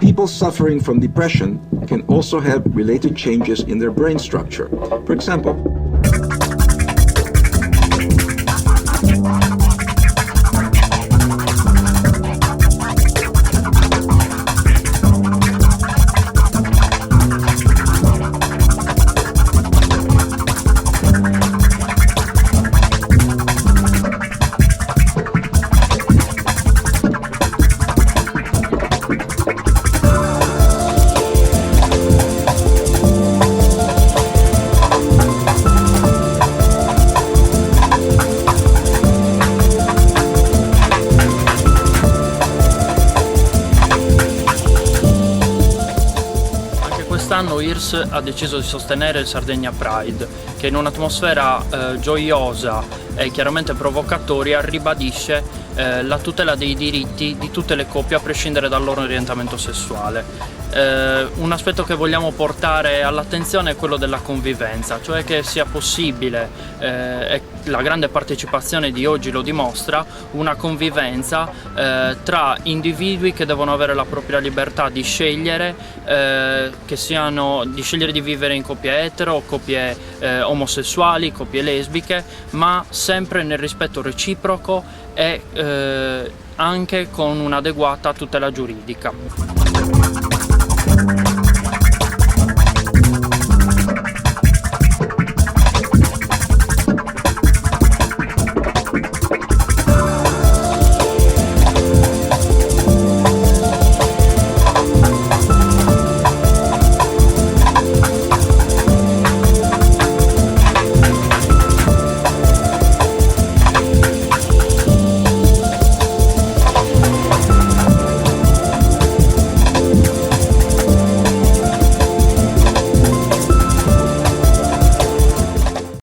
People suffering from depression can also have related changes in their brain structure. For example, quest'anno IRS ha deciso di sostenere il Sardegna Pride, che in un'atmosfera gioiosa e chiaramente provocatoria ribadisce la tutela dei diritti di tutte le coppie a prescindere dal loro orientamento sessuale. Un aspetto che vogliamo portare all'attenzione è quello della convivenza, cioè che sia possibile, e la grande partecipazione di oggi lo dimostra, una convivenza tra individui che devono avere la propria libertà di scegliere, di scegliere di vivere in coppie etero, coppie omosessuali, coppie lesbiche, ma sempre nel rispetto reciproco e anche con un'adeguata tutela giuridica.